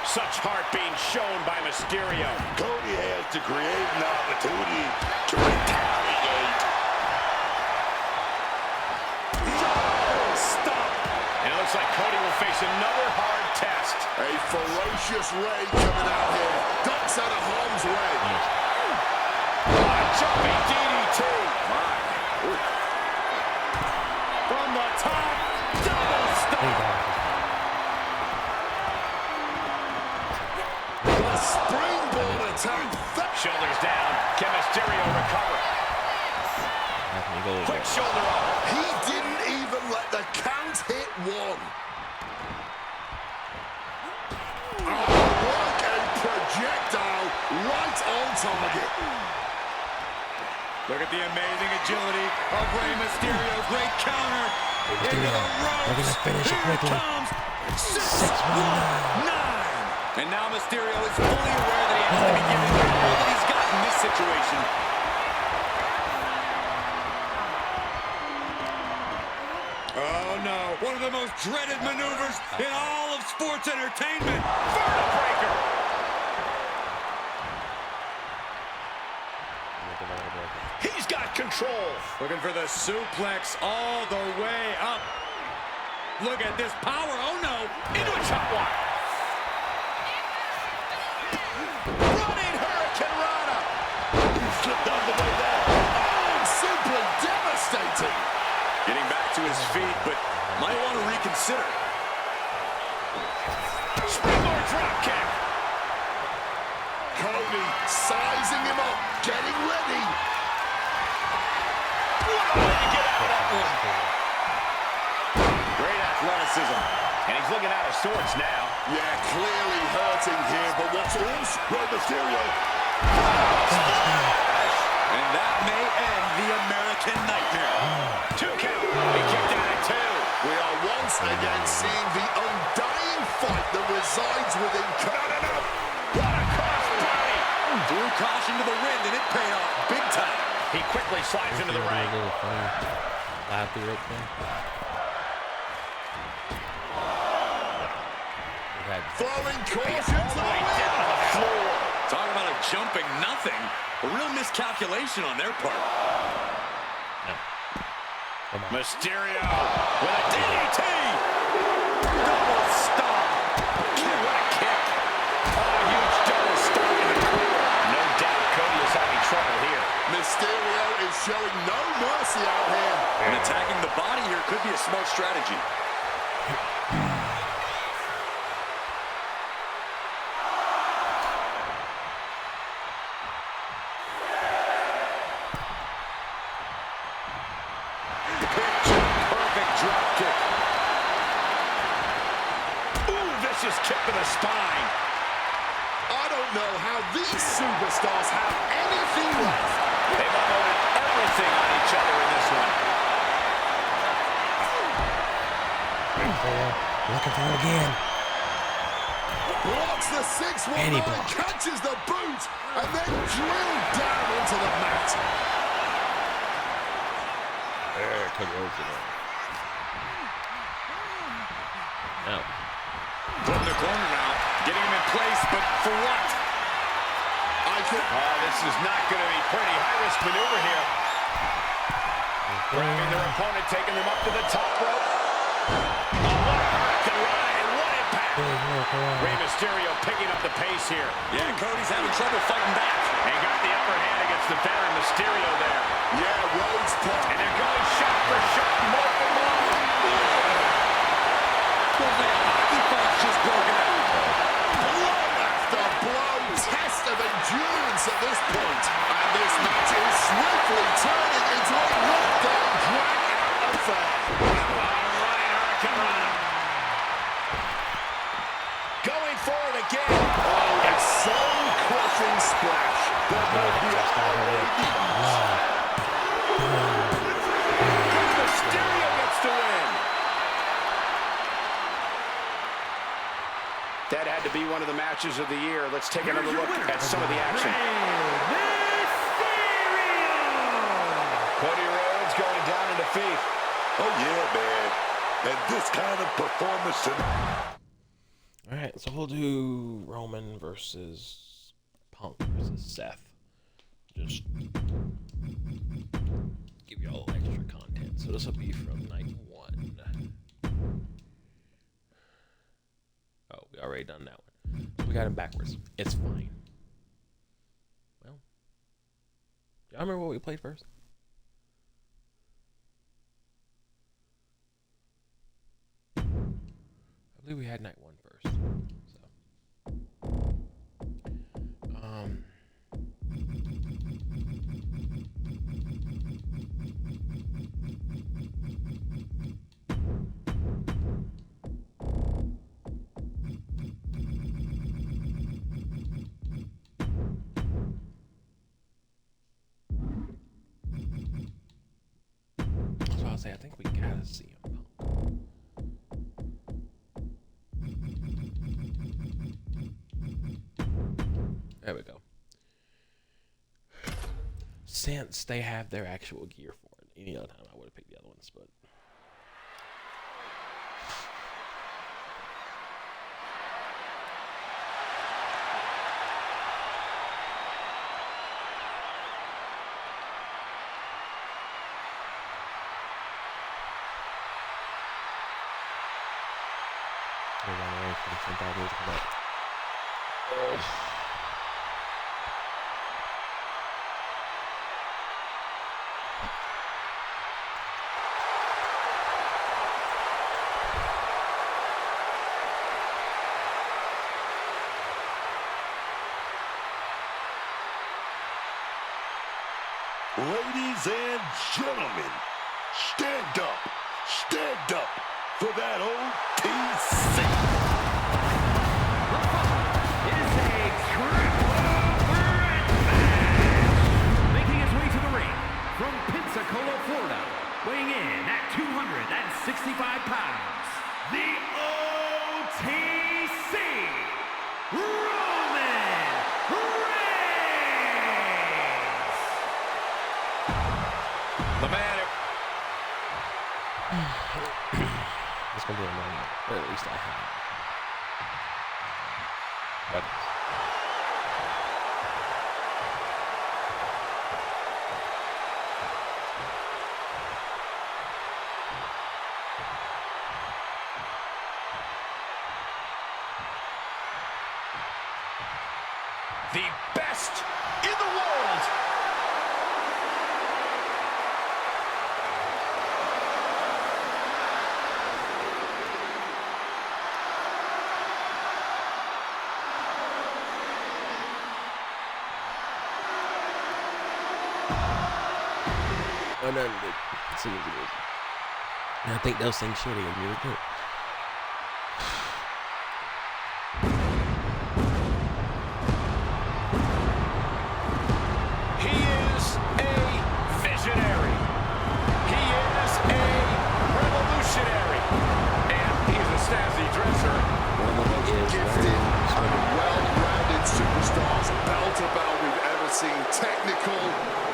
Such heart being shown by Mysterio. Cody has to create an opportunity to retaliate. Stop! And it looks like Cody will face another hard test. A ferocious Rey coming out here. Ducks out of harm's way. Jumping DDT. From the top, double stop. shoulders down. Can Mysterio recover? Quick shoulder up. He didn't even let the count hit one. Oh, what a projectile right on target. Look at the amazing agility of Rey Mysterio. Great counter. Into the ropes. They're gonna finish it quickly. Comes 6-1-9. And now Mysterio is fully aware that he has to be giving all that he's got in this situation. Oh no, one of the most dreaded maneuvers in all of sports entertainment. Vertebreaker. He's got control. Looking for the suplex all the way up. Look at this power. Oh no, into a chop block. Running Hurricane Rana. He slipped out the way there. Oh, simply devastating. Getting back to his feet, but might want to reconsider. Springboard drop kick. Cody sizing him up, getting ready. What a way to get out of that one. Great athleticism. And he's looking out of sorts now. Yeah, clearly hurting here, but what's else? Rey Mysterio. And that may end the American Nightmare. 2 count. He kicked out at 2. We are once again seeing the undying fight that resides within Cody. What a cross body. Threw caution to the wind, and it paid off big time. He quickly slides into the ring. Throwing caution to the floor. Talking about a jumping nothing. A real miscalculation on their part. Mysterio with a DDT. Double stomp. What a kick. Oh, a huge double stomp in the corner. No doubt Cody is having trouble here. Mysterio is showing no mercy out here. And attacking the body here could be a smart strategy. Kick to the spine. I don't know how these superstars have anything left. They've unloaded everything on each other in this one. Looking for it again. Blocks the 6-1, catches the boot, and then drilled down onto the mat. There, Cody Rhodes again. Now. From the corner now, getting him in place, but for what? This is not going to be pretty. High-risk maneuver here. Grabbing their opponent, taking them up to the top rope. Oh, what a hurricane run and what impact. Rey Mysterio picking up the pace here. Yeah, Cody's having trouble fighting back. And got the upper hand against the veteran Mysterio there. Yeah, Rhodes put. And they're going shot for shot, more for more. Looks like a hockey fight's just broken out. Blow after blow. Test of endurance at this point. And this match is swiftly turning into a knockdown, drag-out affair. Running Hurricane Rana. Going forward again. Oh, a soul-crushing splash. That might be Mysterio gets the win. That had to be one of the matches of the year. Let's take another look at some of the action. Cody Rhodes going down in defeat. Oh, yeah, man. And this kind of performance tonight. All right, so we'll do Roman versus Punk versus Seth. Just give you all extra content. So this will be from night 1. Oh, we already done that one. We got him backwards. It's fine. Well, y'all remember what we played first? I believe we had night 1 first. So, say, I think we gotta see him. There we go. Since they have their actual gear for it, any other time I would have picked the other ones, but. Ladies and gentlemen, stand up for that OTC. Is a triple threat match. Making his way to the ring from Pensacola, Florida, weighing in at 265 pounds, the OTC, Roman Reigns. The man. It's gonna be a moment, or at least I have. But The best in the world. nothing but singing music. And I think they'll sing shitty in music too. He is a visionary. He is a revolutionary. And he's a snazzy dresser. One of the most gifted and well-rounded superstars, bell to bell, we've ever seen. Technical,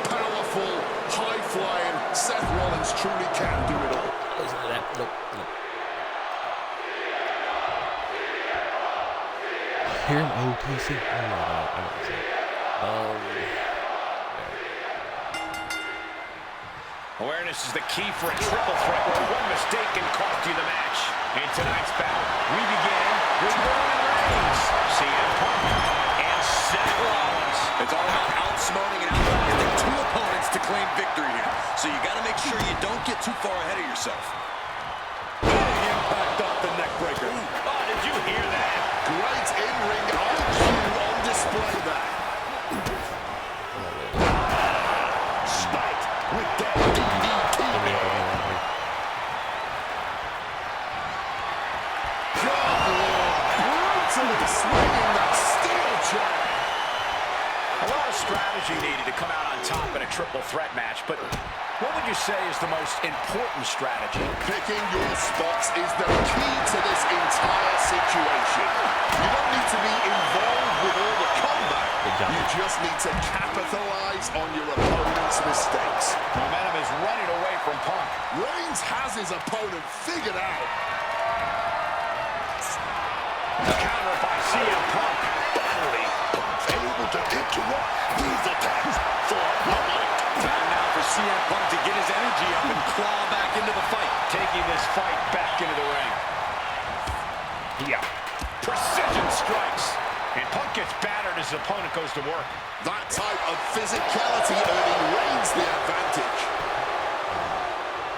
powerful, high-flying. Seth Rollins truly can do it all. Listen to that. Nope. Hear him OTC. Oh my god, I don't see it. Awareness is the key for a triple threat where one mistake can cost you the match. In tonight's bout, we begin with Roman Reigns, CM Punk, and Seth Rollins. It's all about outsmarting and outlasting two opponents to claim victory here. So you got to make sure you don't get too far ahead of yourself. Big impact off the neck breaker. Oh, did you hear that? Great in-ring IQ on display there. Spiked with that DDT. God, brutally swinging that steel chair. A lot of strategy needed to come out on top in a triple threat match, but what would you say is the most important strategy? Picking your spots is the key to this entire situation. You don't need to be involved with all the combat. You just need to capitalize on your opponent's mistakes. Momentum is running away from Punk. Reigns has his opponent figured out. Counter by CM Punk. Finally, Punk's able to interrupt these attacks for a moment. Time now for CM Punk to get his energy up and claw back into the fight. Taking this fight back into the ring. Yeah. Precision strikes. And Punk gets battered as his opponent goes to work. That type of physicality earning Reigns the advantage.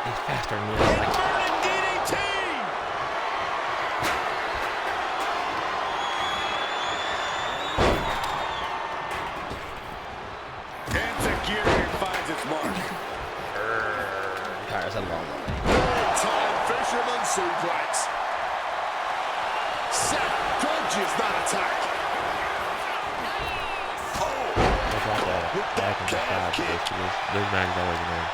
He's faster than me. Inverted DDT! Gear finds its mark. That's a long one. Big-time fisherman suplex. Seth dodges that attack. Back in the 5, there's $9 in there.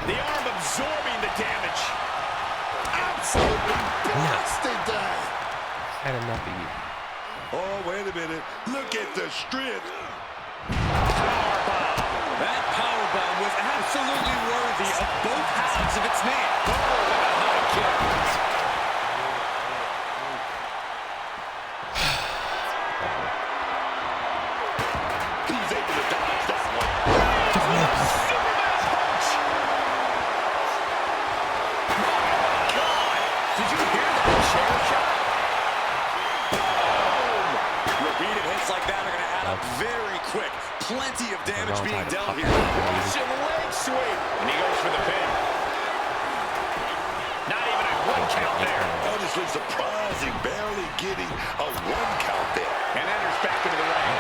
The arm absorbing the damage. Absolutely blasted there. Had enough of you. Oh, wait a minute. Look at the strength. That powerbomb was absolutely worthy of both halves of its name. Oh, and a high kick. He's able to dodge that one. Superman punch. My God. Did you hear that chair shot? Boom. Repeated hits like that are going to add up very quick. Plenty of damage being dealt here. Russian leg sweep. And he goes for the pin. Not even a 1 count there. Honestly surprising, barely getting a 1 count there. And enters back into the ring.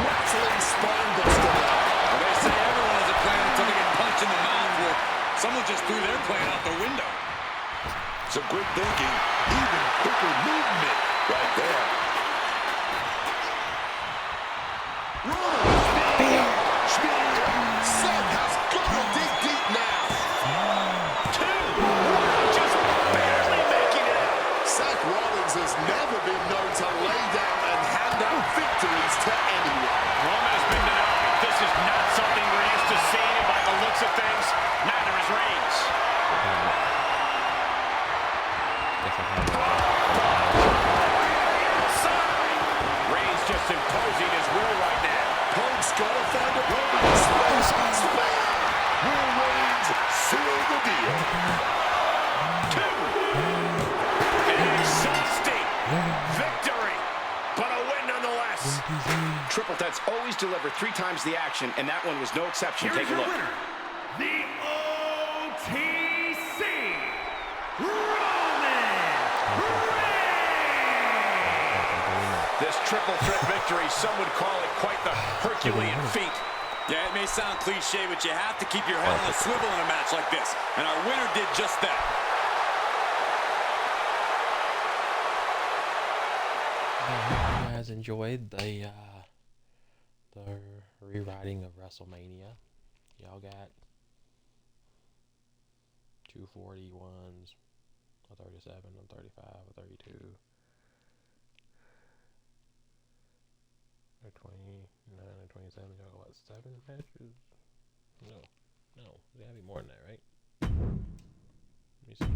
Rattling spine buster. Well, they say everyone has a plan until they get punched in the mouth. Well, someone just threw their plan out the window. Some quick thinking, even quicker movement right there. Seth has got to dig deep now. 2. Just barely making it out. Seth Rollins has never been known to lay down and hand out victories to anyone. Roman has been denied. This is not something we're used to seeing, and by the looks of things, neither is Reigns. Reigns just imposing his will right now. Punk's got to find a Roman space. Will Reigns seal the deal? 2. Exhausting victory, but a win nonetheless. Triple Threats always deliver 3 times the action, and that one was no exception. Here's Take a your look. winner, the OTC Roman Reigns. This triple threat victory, some would call it quite the Herculean feat. Yeah, it may sound cliche, but you have to keep your head on a swivel in a match like this, and our winner did just that. I hope you guys enjoyed the rewriting of WrestleMania. Y'all got 241s, a 37, a 35, a 32, a 29, a 27. Y'all got what, 7 matches? No, there's gotta be more than that, right? Let me see.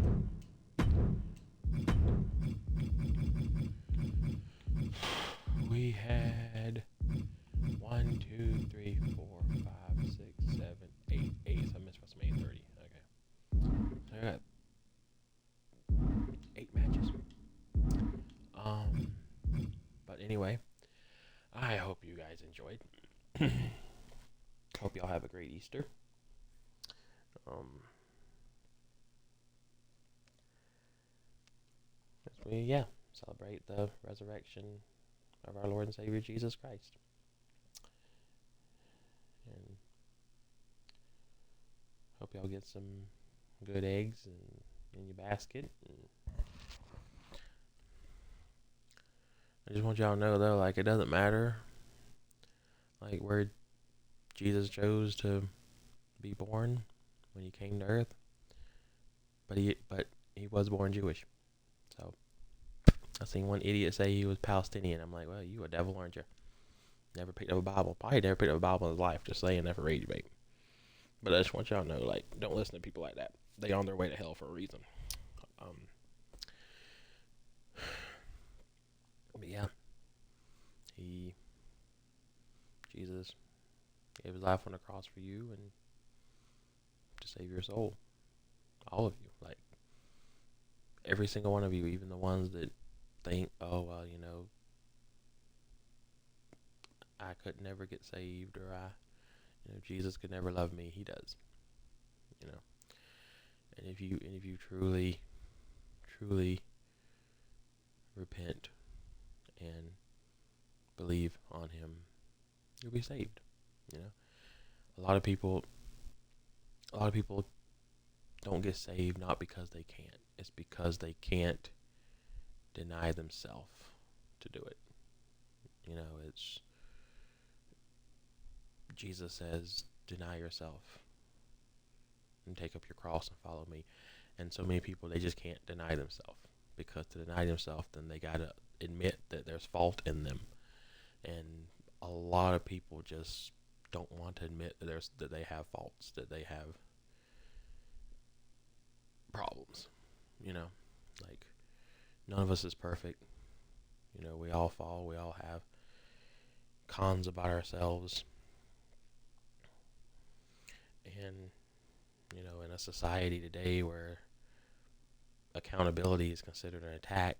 We had 1, 2, 3, 4, 5, 6, 7, 8. So I missed WrestleMania 30. Okay. So I got 8 matches. But anyway, I hope you guys enjoyed. Hope y'all have a great Easter. As we celebrate the resurrection of our Lord and Savior Jesus Christ. And hope y'all get some good eggs in your basket. And I just want y'all to know, though, like, it doesn't matter, like, where Jesus chose to be born when he came to earth, but he was born Jewish. So I seen one idiot say he was Palestinian. I'm like, well, you a devil, aren't you? Never picked up a Bible. Probably never picked up a Bible in his life. Just saying that for rage bait. But I just want y'all to know, like, don't listen to people like that. They on their way to hell for a reason. But yeah, Jesus gave his life on the cross for you and to save your soul. All of you, like, every single one of you, even the ones that think, oh, well, you know, I could never get saved, or Jesus could never love me. He does, you know. And if you truly repent and believe on him, you'll be saved. You know, a lot of people don't get saved not because they can't. It's because they can't deny themselves to do it. You know, it's Jesus says, deny yourself and take up your cross and follow me. And so many people, they just can't deny themselves, because to deny themselves, then they got to admit that there's fault in them. And a lot of people just don't want to admit that they have faults, that they have problems. You know, like, none of us is perfect. You know, we all fall. We all have cons about ourselves. And, you know, in a society today where accountability is considered an attack,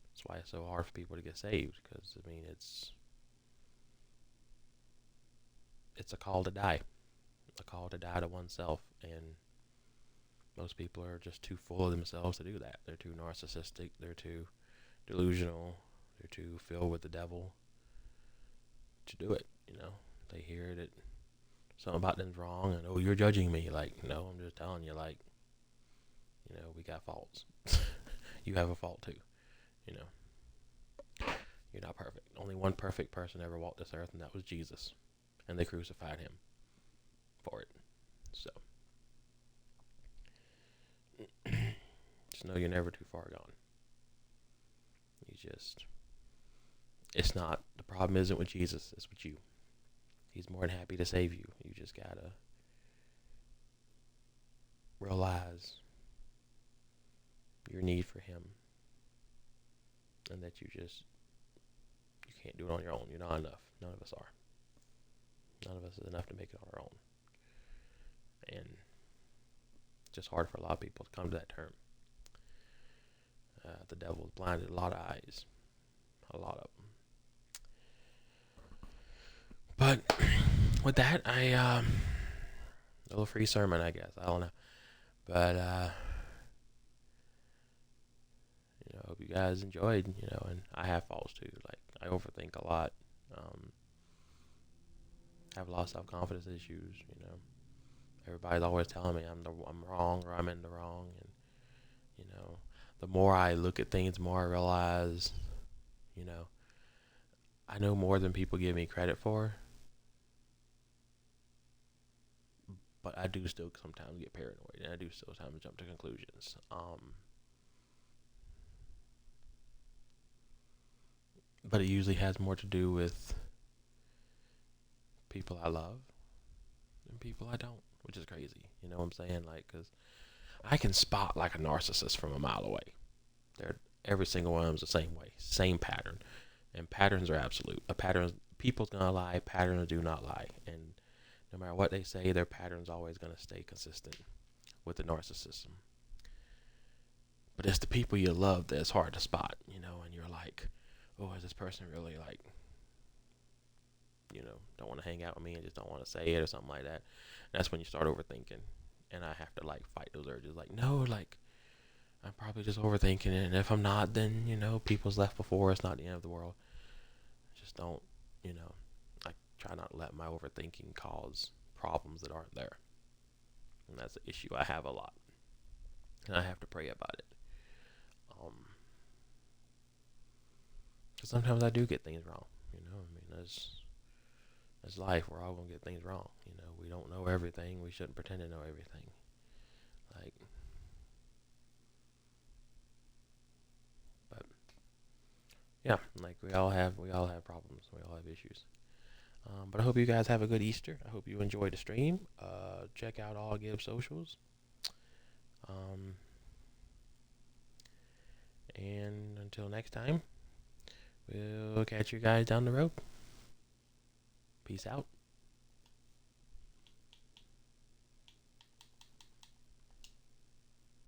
that's why it's so hard for people to get saved. Because, I mean, it's a call to die. A call to die to oneself. And most people are just too full of themselves to do that. They're too narcissistic. They're too delusional. They're too filled with the devil to do it. You know, they hear that something about them's wrong, and, oh, you're judging me. Like, no, I'm just telling you, like, you know, we got faults. You have a fault too. You know, you're not perfect. Only one perfect person ever walked this earth, and that was Jesus. And they crucified him for it. So, just know you're never too far gone. It's not, the problem isn't with Jesus, it's with you. He's more than happy to save you. You just gotta realize your need for him, and that you can't do it on your own. You're not enough. None of us are. None of us is enough to make it on our own. And it's just hard for a lot of people to come to that term. The devil has blinded a lot of eyes. A lot of them. But with that, a little free sermon, I guess. I don't know. But, you know, I hope you guys enjoyed, you know, and I have faults too. Like, I overthink a lot. Have a lot of self-confidence issues, you know. Everybody's always telling me I'm wrong, or I'm in the wrong. And, you know, the more I look at things, the more I realize, you know, I know more than people give me credit for. But I do still sometimes get paranoid, and I do still sometimes jump to conclusions. But it usually has more to do with people I love and people I don't, which is crazy. You know what I'm saying? Like, because I can spot like a narcissist from a mile away. Every single one of them's the same way, same pattern. And patterns are absolute. People's gonna lie, patterns do not lie. And no matter what they say, their pattern's always going to stay consistent with the narcissism. But it's the people you love that's hard to spot, you know, and you're like, oh, is this person really, like, you know, don't want to hang out with me and just don't want to say it or something like that. And that's when you start overthinking. And I have to, like, fight those urges. Like, no, like, I'm probably just overthinking it. And if I'm not, then, you know, people's left before. It's not the end of the world. Just don't, you know. Try not to let my overthinking cause problems that aren't there. And that's an issue I have a lot. And I have to pray about it. Because sometimes I do get things wrong. You know, I mean, that's life. We're all going to get things wrong. You know, we don't know everything. We shouldn't pretend to know everything. Like, but, yeah, like we all have problems. We all have issues. But I hope you guys have a good Easter. I hope you enjoyed the stream. Check out all Gibbs socials. And until next time, we'll catch you guys down the road. Peace out.